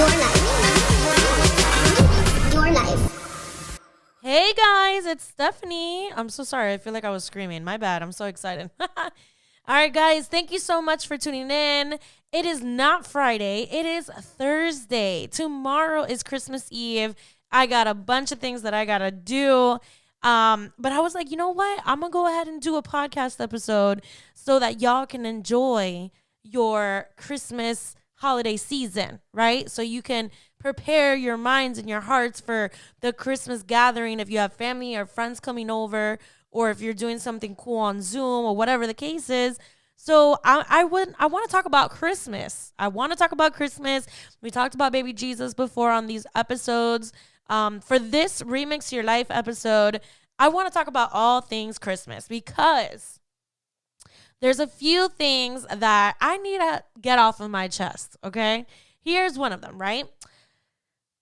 Your life. Hey guys, it's Stephanie. I'm so sorry. I feel like I was screaming. My bad. I'm so excited. All right, guys, thank you so much for tuning in. It is not Friday, it is Thursday. Tomorrow is Christmas Eve. I got a bunch of things that I got to do. But I was like, you know what? I'm going to go ahead and do a podcast episode so that y'all can enjoy your Christmas holiday season, right? So you can prepare your minds and your hearts for the Christmas gathering if you have family or friends coming over, or if you're doing something cool on Zoom or whatever the case is. So I want to talk about Christmas. I want to talk about Christmas. We talked about baby Jesus before on these episodes. For this Remix Your Life episode, I want to talk about all things Christmas because there's a few things that I need to get off of my chest, okay? Here's one of them, right?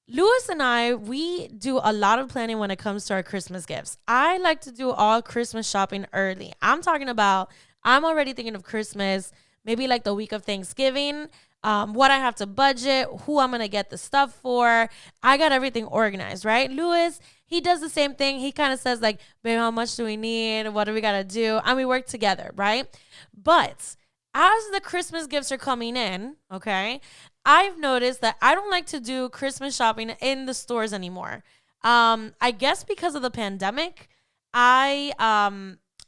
Lewis and I, we do a lot of planning when it comes to our Christmas gifts. I like to do all Christmas shopping early. I'm talking about, I'm already thinking of Christmas, maybe like the week of Thanksgiving, what I have to budget, who I'm going to get the stuff for. I got everything organized, right? Lewis, he does the same thing. He kind of says like, babe, how much do we need? What do we got to do? And we work together, right? But as the Christmas gifts are coming in, okay, I've noticed that I don't like to do Christmas shopping in the stores anymore. I guess because of the pandemic, I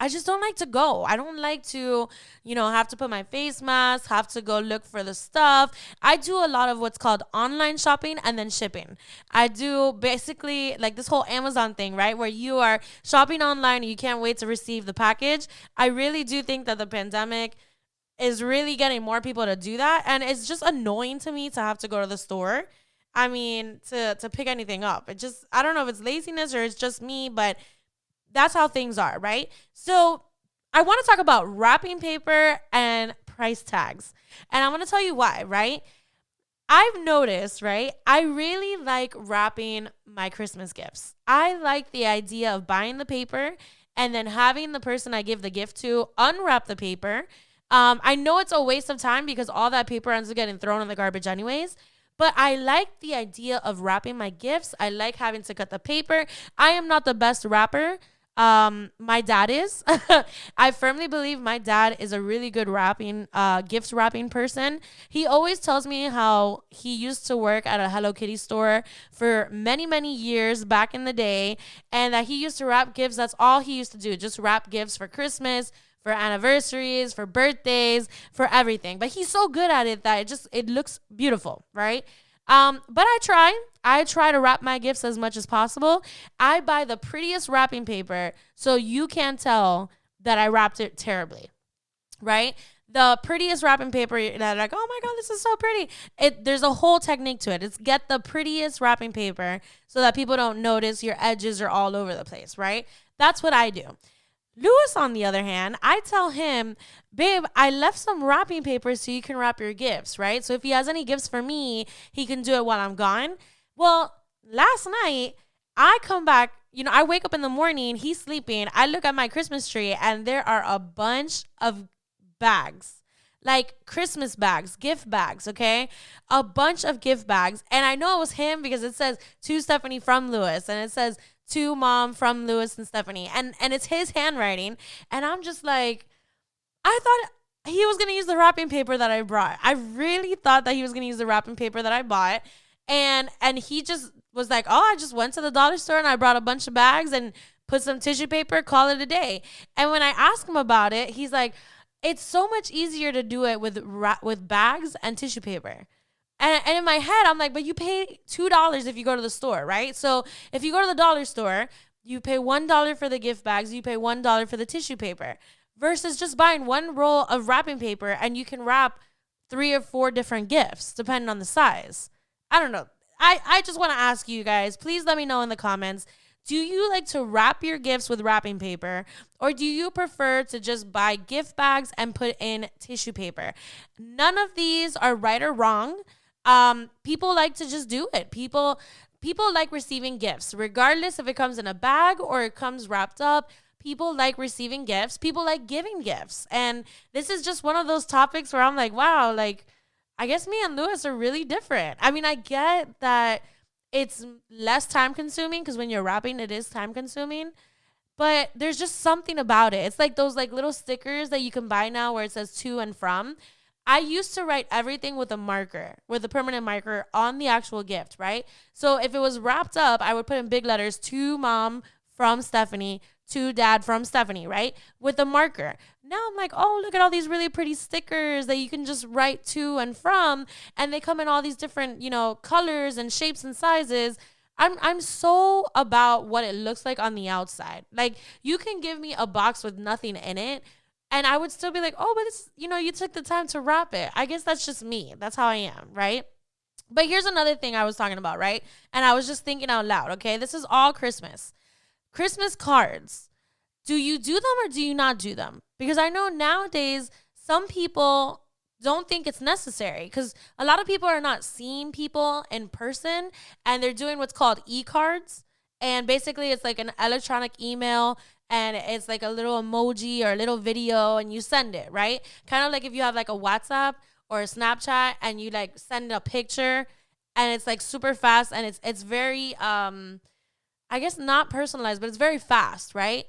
just don't like to go. I don't like to, have to put my face mask, have to go look for the stuff. I do a lot of what's called online shopping and then shipping. I do basically like this whole Amazon thing, right? Where you are shopping online and you can't wait to receive the package. I really do think that the pandemic is really getting more people to do that. And it's just annoying to me to have to go to the store. I mean, to pick anything up. I don't know if it's laziness or it's just me, but that's how things are, right? So I want to talk about wrapping paper and price tags. And I'm going to tell you why, right? I've noticed, right? I really like wrapping my Christmas gifts. I like the idea of buying the paper and then having the person I give the gift to unwrap the paper. I know it's a waste of time because all that paper ends up getting thrown in the garbage anyways. But I like the idea of wrapping my gifts. I like having to cut the paper. I am not the best wrapper. My dad is. I firmly believe my dad is a really good gift wrapping person. He always tells me how he used to work at a Hello Kitty store for many, many years back in the day, and that he used to wrap gifts. That's all he used to do, just wrap gifts for Christmas, for anniversaries, for birthdays, for everything. But he's so good at it that it looks beautiful, right? But I try to wrap my gifts as much as possible. I buy the prettiest wrapping paper so you can't tell that I wrapped it terribly, right? The prettiest wrapping paper that like, oh my God, this is so pretty. There's a whole technique to it. It's get the prettiest wrapping paper so that people don't notice your edges are all over the place, right? That's what I do. Lewis, on the other hand, I tell him, babe, I left some wrapping paper so you can wrap your gifts, right? So if he has any gifts for me, he can do it while I'm gone. Well, last night, I come back, I wake up in the morning, he's sleeping, I look at my Christmas tree, and there are a bunch of bags, like Christmas bags, gift bags, okay? A bunch of gift bags. And I know it was him because it says, to Stephanie from Lewis, and it says, to Mom from Lewis and Stephanie. And it's his handwriting. And I'm just like, I thought he was going to use the wrapping paper that I brought. I really thought that he was going to use the wrapping paper that I bought. And he just was like, oh, I just went to the dollar store and I brought a bunch of bags and put some tissue paper, call it a day. And when I asked him about it, he's like, it's so much easier to do it with bags and tissue paper. And in my head, I'm like, but you pay $2 if you go to the store, right? So if you go to the dollar store, you pay $1 for the gift bags, you pay $1 for the tissue paper, versus just buying one roll of wrapping paper and you can wrap 3 or 4 different gifts depending on the size. I don't know. I just want to ask you guys, please let me know in the comments. Do you like to wrap your gifts with wrapping paper, or do you prefer to just buy gift bags and put in tissue paper? None of these are right or wrong. People like to just do it. People like receiving gifts, regardless if it comes in a bag or it comes wrapped up. People like receiving gifts. People like giving gifts. And this is just one of those topics where I'm like, wow, like I guess me and Lewis are really different. I mean, I get that it's less time consuming because when you're wrapping, it is time consuming. But there's just something about it. It's like those like little stickers that you can buy now where it says to and from. I used to write everything with a marker, with a permanent marker on the actual gift, right? So if it was wrapped up, I would put in big letters to mom from Stephanie, to dad from Stephanie, right? With a marker. Now I'm like, oh, look at all these really pretty stickers that you can just write to and from. And they come in all these different, colors and shapes and sizes. I'm so about what it looks like on the outside. Like, you can give me a box with nothing in it, and I would still be like, oh, but it's, you took the time to wrap it. I guess that's just me. That's how I am, right? But here's another thing I was talking about, right? And I was just thinking out loud, okay? This is all Christmas. Christmas cards. Do you do them or do you not do them? Because I know nowadays some people don't think it's necessary because a lot of people are not seeing people in person and they're doing what's called e-cards. And basically it's like an electronic email and it's like a little emoji or a little video and you send it, right? Kind of like if you have like a WhatsApp or a Snapchat and you like send a picture and it's like super fast and it's very, I guess not personalized, but it's very fast, right?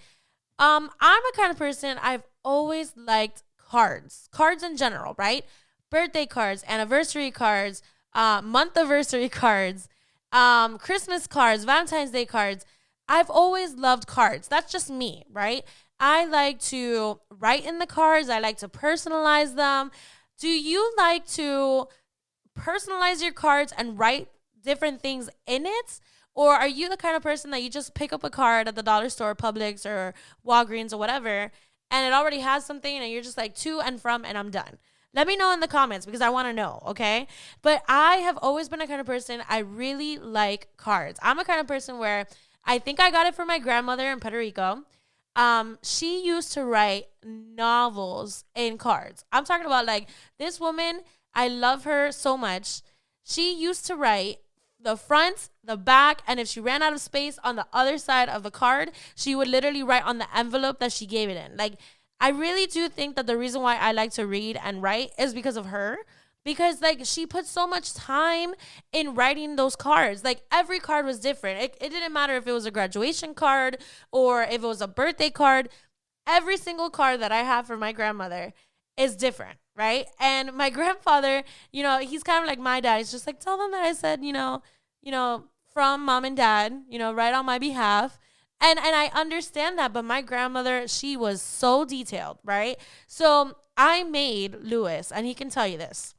I'm a kind of person, I've always liked cards in general, right? Birthday cards, anniversary cards, month anniversary cards, Christmas cards, Valentine's Day cards. I've always loved cards. That's just me, right? I like to write in the cards. I like to personalize them. Do you like to personalize your cards and write different things in it? Or are you the kind of person that you just pick up a card at the dollar store, Publix, or Walgreens, or whatever, and it already has something, and you're just like to and from, and I'm done? Let me know in the comments because I want to know, okay? But I have always been a kind of person, I really like cards. I'm a kind of person where I think I got it from my grandmother in Puerto Rico. She used to write novels in cards. I'm talking about like this woman, I love her so much. She used to write the front, the back, and if she ran out of space on the other side of the card, she would literally write on the envelope that she gave it in. Like, I really do think that the reason why I like to read and write is because of her. Because, like, she put so much time in writing those cards. Like, every card was different. It didn't matter if it was a graduation card or if it was a birthday card. Every single card that I have for my grandmother is different, right? And my grandfather, he's kind of like my dad. He's just like, tell them that I said, from mom and dad, right on my behalf. And I understand that, but my grandmother, she was so detailed, right? So I made Lewis, and he can tell you this.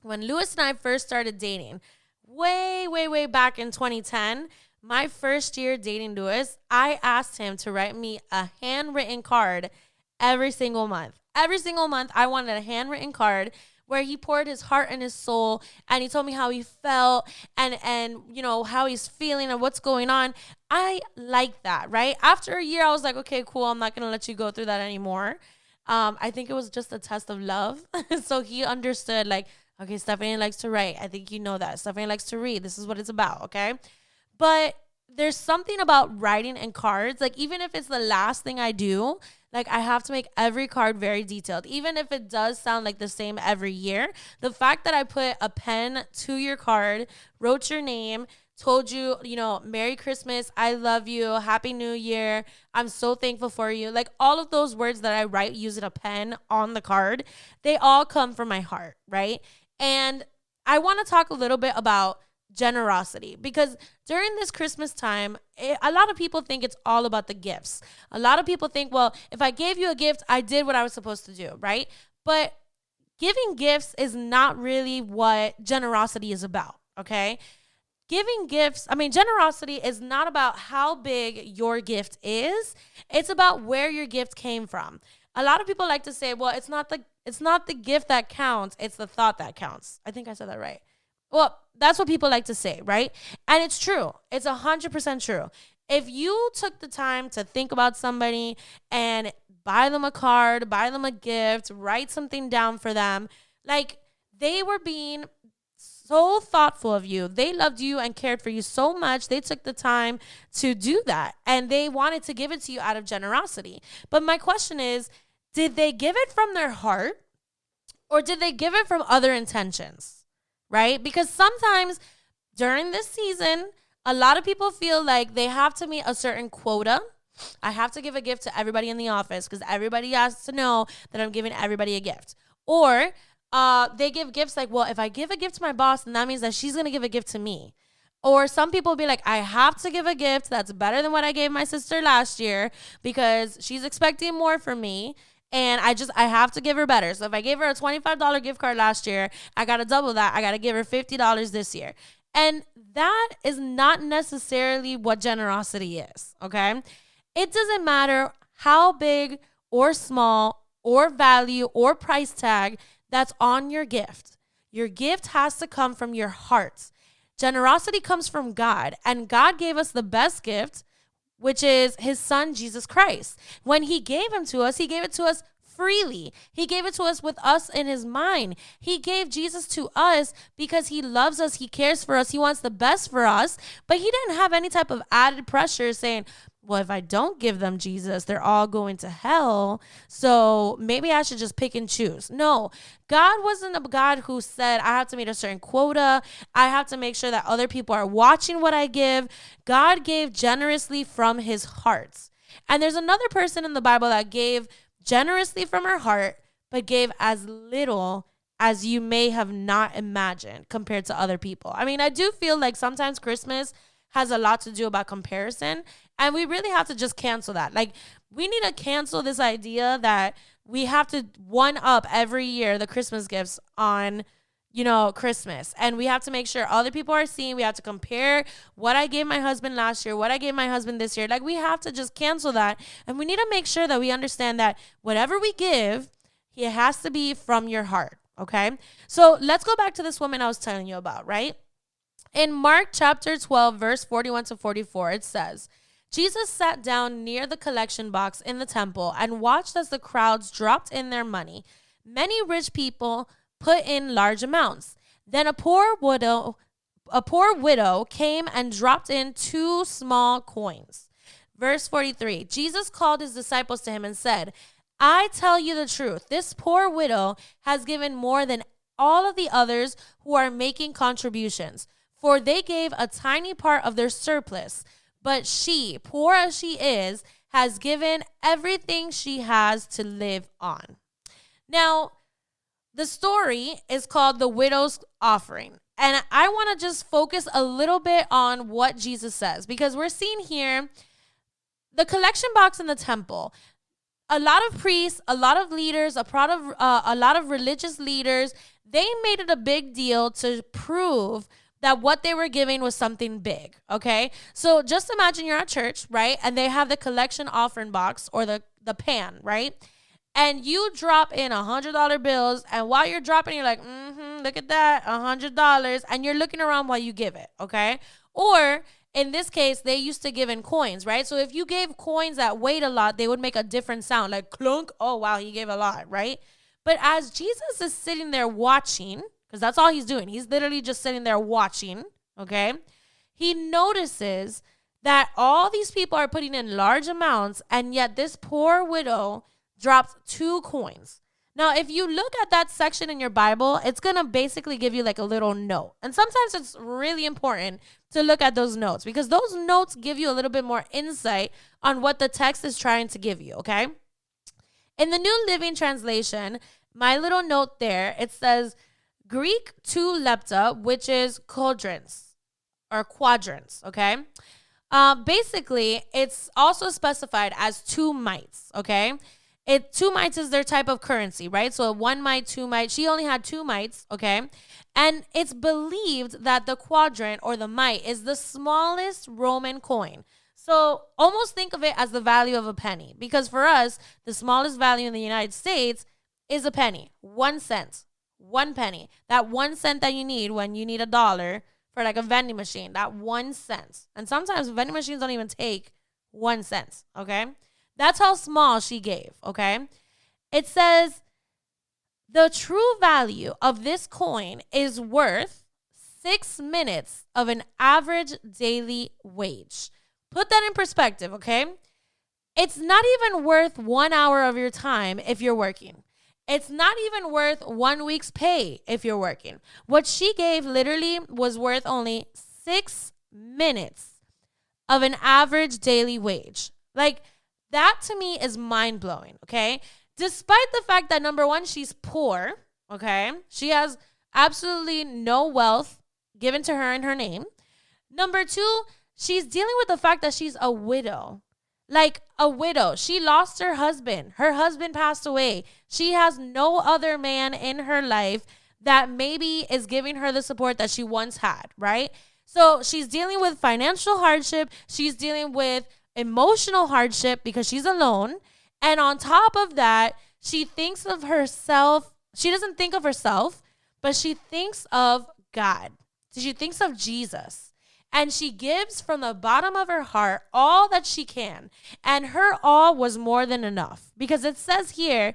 When Lewis and I first started dating, way, way, way back in 2010, my first year dating Lewis, I asked him to write me a handwritten card every single month. Every single month, I wanted a handwritten card where he poured his heart and his soul, and he told me how he felt and how he's feeling and what's going on. I like that, right? After a year, I was like, okay, cool. I'm not going to let you go through that anymore. I think it was just a test of love. So he understood, like, okay, Stephanie likes to write. I think you know that. Stephanie likes to read. This is what it's about, okay? But there's something about writing and cards. Like, even if it's the last thing I do, like, I have to make every card very detailed. Even if it does sound like the same every year, the fact that I put a pen to your card, wrote your name, told you, Merry Christmas, I love you, Happy New Year, I'm so thankful for you. Like, all of those words that I write using a pen on the card, they all come from my heart, right? And I want to talk a little bit about generosity, because during this Christmas time, a lot of people think it's all about the gifts. A lot of people think, well, if I gave you a gift, I did what I was supposed to do, right? But giving gifts is not really what generosity is about, okay? Generosity is not about how big your gift is. It's about where your gift came from. A lot of people like to say, well, it's not the gift that counts, it's the thought that counts. I think I said that right. Well, that's what people like to say, right? And it's true. It's 100% true. If you took the time to think about somebody and buy them a card, buy them a gift, write something down for them, like, they were being so thoughtful of you. They loved you and cared for you so much. They took the time to do that, and they wanted to give it to you out of generosity. But my question is, did they give it from their heart, Or did they give it from other intentions, right? Because sometimes during this season, a lot of people feel like they have to meet a certain quota. I have to give a gift to everybody in the office because everybody has to know that I'm giving everybody a gift. Or they give gifts like, well, if I give a gift to my boss, then that means that she's going to give a gift to me. Or some people be like, I have to give a gift that's better than what I gave my sister last year because she's expecting more from me. And I have to give her better. So if I gave her a $25 gift card last year, I got to double that. I got to give her $50 this year. And that is not necessarily what generosity is, okay? It doesn't matter how big or small or value or price tag that's on your gift. Your gift has to come from your heart. Generosity comes from God, and God gave us the best gift, which is his son, Jesus Christ. When he gave him to us, he gave it to us freely. He gave it to us with us in his mind. He gave Jesus to us because he loves us. He cares for us. He wants the best for us, but he didn't have any type of added pressure saying, well, if I don't give them Jesus, they're all going to hell. So maybe I should just pick and choose. No, God wasn't a God who said, I have to meet a certain quota. I have to make sure that other people are watching what I give. God gave generously from his heart. And there's another person in the Bible that gave generously from her heart, but gave as little as you may have not imagined compared to other people. I mean, I do feel like sometimes Christmas has a lot to do about comparison. And we really have to just cancel that. Like, we need to cancel this idea that we have to one up every year the Christmas gifts on, Christmas. And we have to make sure other people are seeing. We have to compare what I gave my husband last year, what I gave my husband this year. Like, we have to just cancel that. And we need to make sure that we understand that whatever we give, it has to be from your heart. Okay? So let's go back to this woman I was telling you about, right? In Mark chapter 12, verse 41 to 44, it says, Jesus sat down near the collection box in the temple and watched as the crowds dropped in their money. Many rich people put in large amounts. Then a poor widow came and dropped in 2 small coins. Verse 43, Jesus called his disciples to him and said, I tell you the truth, this poor widow has given more than all of the others who are making contributions. For they gave a tiny part of their surplus, but she, poor as she is, has given everything she has to live on. Now, the story is called the widow's offering. And I want to just focus a little bit on what Jesus says, because we're seeing here the collection box in the temple. A lot of priests, a lot of leaders, a lot of religious leaders, they made it a big deal to prove that what they were giving was something big, okay? So just imagine you're at church, right? And they have the collection offering box or the pan, right? And you drop in $100 bills, and while you're dropping, you're like, look at that, $100, and you're looking around while you give it, okay? Or in this case, they used to give in coins, right? So if you gave coins that weighed a lot, they would make a different sound, like clunk. Oh, wow, he gave a lot, right? But as Jesus is sitting there watching, because that's all he's doing. He's literally just sitting there watching, okay? He notices that all these people are putting in large amounts, and yet this poor widow dropped 2 coins. Now, if you look at that section in your Bible, it's going to basically give you like a little note. And sometimes it's really important to look at those notes because those notes give you a little bit more insight on what the text is trying to give you, okay? In the New Living Translation, my little note there, it says, Greek 2 lepta, which is quadrants, okay? Basically, it's also specified as 2 mites, okay? 2 mites is their type of currency, right? So 1 mite, 2 mite. She only had 2 mites, okay? And it's believed that the quadrant or the mite is the smallest Roman coin. So almost think of it as the value of a penny, because for us, the smallest value in the United States is a penny, 1 cent. 1 penny. That 1 cent that you need when you need $1 for like a vending machine, that 1 cent. And sometimes vending machines don't even take 1 cent, okay? That's how small she gave, okay? It says the true value of this coin is worth 6 minutes of an average daily wage. Put that in perspective, okay? It's not even worth 1 hour of your time if you're working. It's not even worth 1 week's pay if you're working. What she gave literally was worth only 6 minutes of an average daily wage. Like, that to me is mind blowing, okay? Despite the fact that, number one, she's poor, okay? She has absolutely no wealth given to her in her name. Number two, she's dealing with the fact that she's a widow. Like, a widow. She lost her husband. Her husband passed away. She has no other man in her life that maybe is giving her the support that she once had, right? So she's dealing with financial hardship. She's dealing with emotional hardship because she's alone. And on top of that, she thinks of herself. She doesn't think of herself, but she thinks of God. So she thinks of Jesus. And she gives from the bottom of her heart all that she can. And her all was more than enough. Because it says here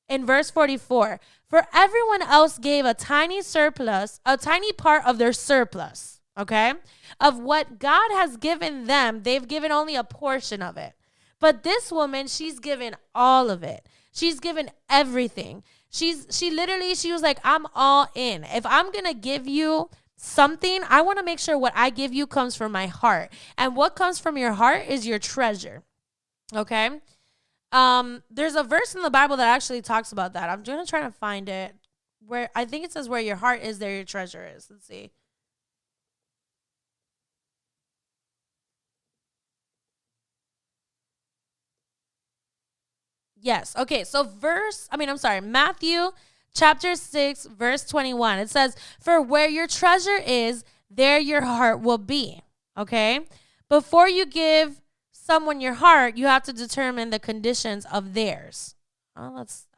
in verse 44, for everyone else gave a tiny surplus, a tiny part of their surplus, okay? Of what God has given them, they've given only a portion of it. But this woman, she's given all of it. She's given everything. She was like, I'm all in. If I'm going to give you something, I want to make sure what I give you comes from my heart. And what comes from your heart is your treasure. Okay? There's a verse in the Bible that actually talks about that. I'm going to try to find it. Where I think it says where your heart is, there your treasure is. Let's see. Yes. Okay. So Matthew chapter 6, verse 21. It says, for where your treasure is, there your heart will be. Okay. Before you give someone your heart, you have to determine the conditions of theirs. I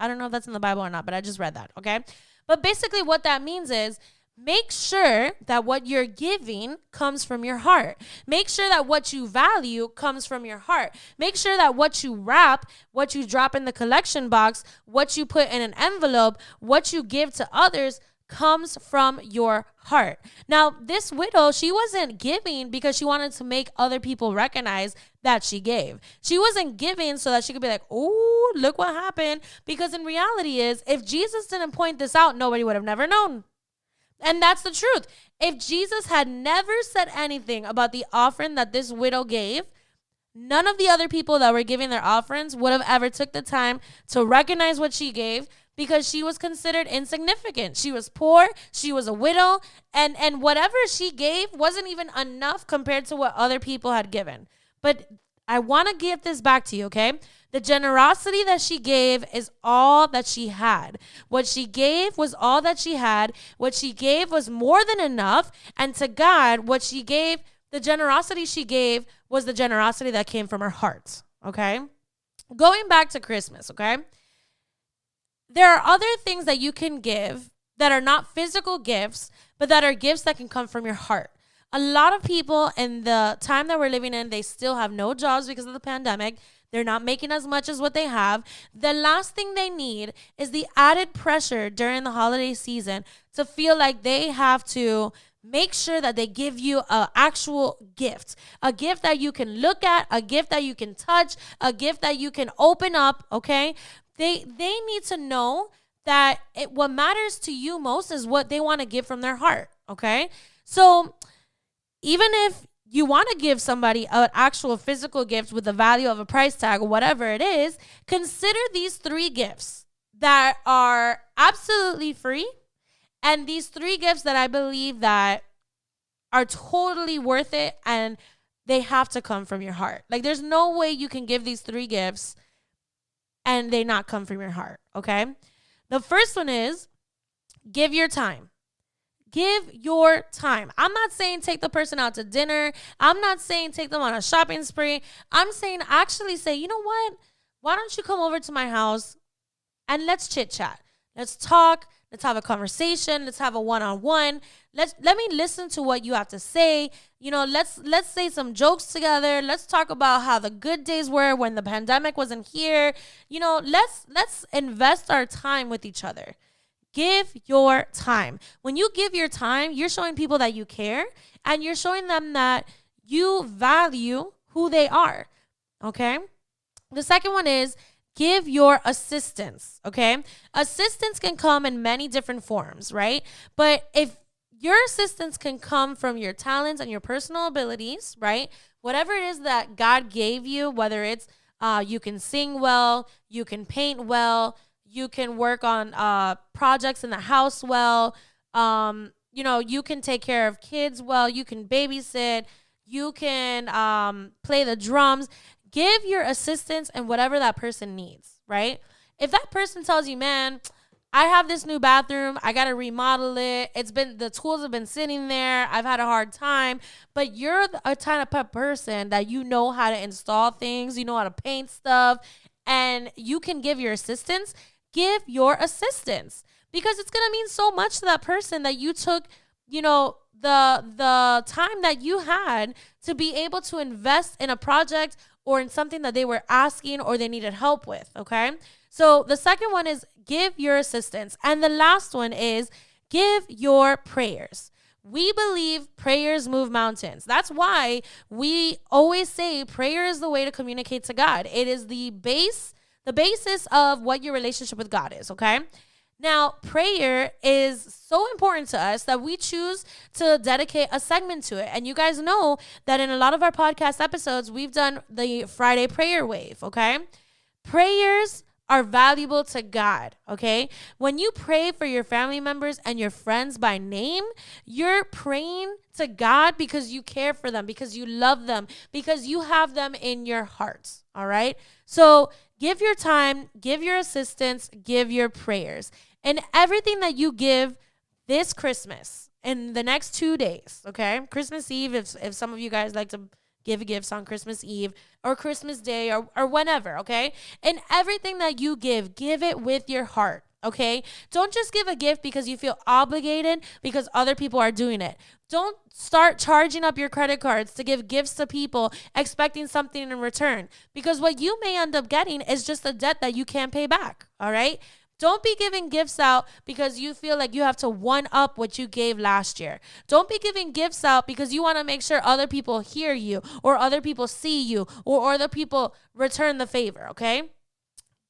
don't know if that's in the Bible or not, but I just read that. Okay. But basically what that means is, make sure that what you're giving comes from your heart. Make sure that what you value comes from your heart. Make sure that what you wrap, what you drop in the collection box, what you put in an envelope, what you give to others comes from your heart. Now, this widow, she wasn't giving because she wanted to make other people recognize that she gave. She wasn't giving so that she could be like, oh, look what happened. Because in reality is, if Jesus didn't point this out, nobody would have never known. And that's the truth. If Jesus had never said anything about the offering that this widow gave, none of the other people that were giving their offerings would have ever took the time to recognize what she gave, because she was considered insignificant. She was poor. She was a widow. And whatever she gave wasn't even enough compared to what other people had given. But I want to give this back to you, okay? The generosity that she gave is all that she had. What she gave was all that she had. What she gave was more than enough. And to God, what she gave, the generosity she gave was the generosity that came from her heart, okay? Going back to Christmas, okay? There are other things that you can give that are not physical gifts, but that are gifts that can come from your heart. A lot of people in the time that we're living in, they still have no jobs because of the pandemic. They're not making as much as what they have. The last thing they need is the added pressure during the holiday season to feel like they have to make sure that they give you an actual gift, a gift that you can look at, a gift that you can touch, a gift that you can open up, okay? They need to know that what matters to you most is what they want to give from their heart, okay? So even if you want to give somebody an actual physical gift with the value of a price tag or whatever it is, consider these 3 gifts that are absolutely free, and these 3 gifts that I believe that are totally worth it, and they have to come from your heart. Like, there's no way you can give these 3 gifts and they not come from your heart, okay? The first one is give your time. Give your time. I'm not saying take the person out to dinner. I'm not saying take them on a shopping spree. I'm saying actually say, you know what? Why don't you come over to my house and let's chit chat. Let's talk. Let's have a conversation. Let's have a one-on-one. Let me listen to what you have to say. You know, let's say some jokes together. Let's talk about how the good days were when the pandemic wasn't here. You know, let's invest our time with each other. Give your time. When you give your time, you're showing people that you care, and you're showing them that you value who they are. Okay? The second one is give your assistance, okay? Assistance can come in many different forms, right? But if your assistance can come from your talents and your personal abilities, right? Whatever it is that God gave you, whether it's you can sing well, you can paint well, you can work on projects in the house well, you can take care of kids well, you can babysit, you can play the drums. Give your assistance and whatever that person needs, right? If that person tells you, man, I have this new bathroom, I got to remodel it. The tools have been sitting there. I've had a hard time, but you're a type of person that you know how to install things, you know how to paint stuff, and you can give your assistance. Give your assistance because it's going to mean so much to that person that you took, the time that you had to be able to invest in a project or in something that they were asking or they needed help with, okay? So the second one is give your assistance. And the last one is give your prayers. We believe prayers move mountains. That's why we always say prayer is the way to communicate to God. It is the basis of what your relationship with God is, okay? Now, prayer is so important to us that we choose to dedicate a segment to it. And you guys know that in a lot of our podcast episodes, we've done the Friday prayer wave, okay? Prayers are valuable to God, okay? When you pray for your family members and your friends by name, you're praying to God because you care for them, because you love them, because you have them in your hearts, all right? So give your time, give your assistance, give your prayers. And everything that you give this Christmas in the next 2 days, okay? Christmas Eve, if some of you guys like to give gifts on Christmas Eve or Christmas Day or whenever, okay? And everything that you give it with your heart, okay? Don't just give a gift because you feel obligated because other people are doing it. Don't start charging up your credit cards to give gifts to people expecting something in return, because what you may end up getting is just a debt that you can't pay back, all right? Don't be giving gifts out because you feel like you have to one up what you gave last year. Don't be giving gifts out because you want to make sure other people hear you or other people see you or other people return the favor, okay?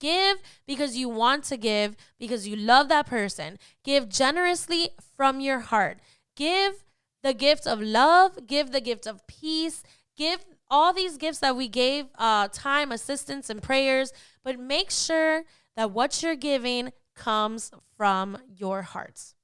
Give because you want to give, because you love that person. Give generously from your heart. Give the gift of love. Give the gift of peace. Give all these gifts that we gave, time, assistance, and prayers. But make sure that what you're giving comes from your hearts.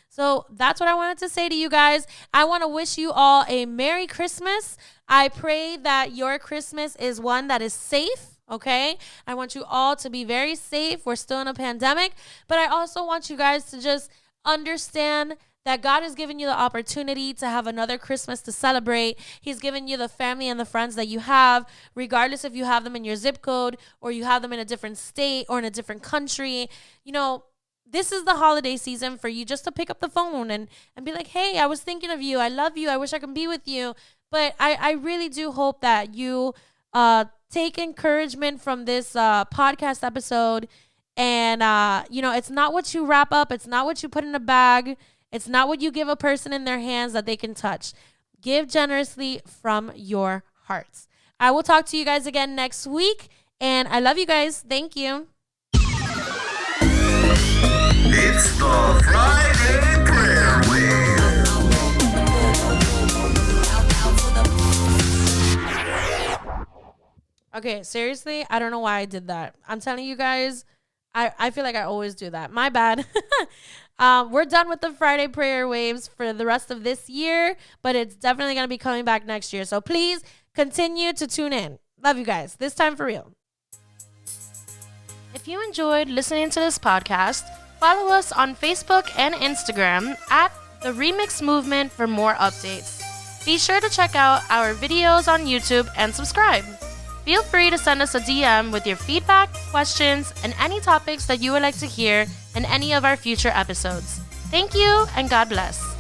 So that's what I wanted to say to you guys. I want to wish you all a Merry Christmas. I pray that your Christmas is one that is safe, okay? I want you all to be very safe. We're still in a pandemic, but I also want you guys to just understand that God has given you the opportunity to have another Christmas to celebrate. He's given you the family and the friends that you have, regardless if you have them in your zip code or you have them in a different state or in a different country. This is the holiday season for you just to pick up the phone and be like, hey, I was thinking of you. I love you. I wish I could be with you. But I really do hope that you take encouragement from this podcast episode. And, it's not what you wrap up. It's not what you put in a bag. It's not what you give a person in their hands that they can touch. Give generously from your hearts. I will talk to you guys again next week. And I love you guys. Thank you. It's the Friday Prayer Wave. Okay, seriously, I don't know why I did that. I'm telling you guys, I feel like I always do that. My bad. We're done with the Friday prayer waves for the rest of this year, but it's definitely going to be coming back next year. So please continue to tune in. Love you guys. This time for real. If you enjoyed listening to this podcast, follow us on Facebook and Instagram at The Remix Movement for more updates. Be sure to check out our videos on YouTube and subscribe. Feel free to send us a DM with your feedback, questions, and any topics that you would like to hear in any of our future episodes. Thank you, and God bless.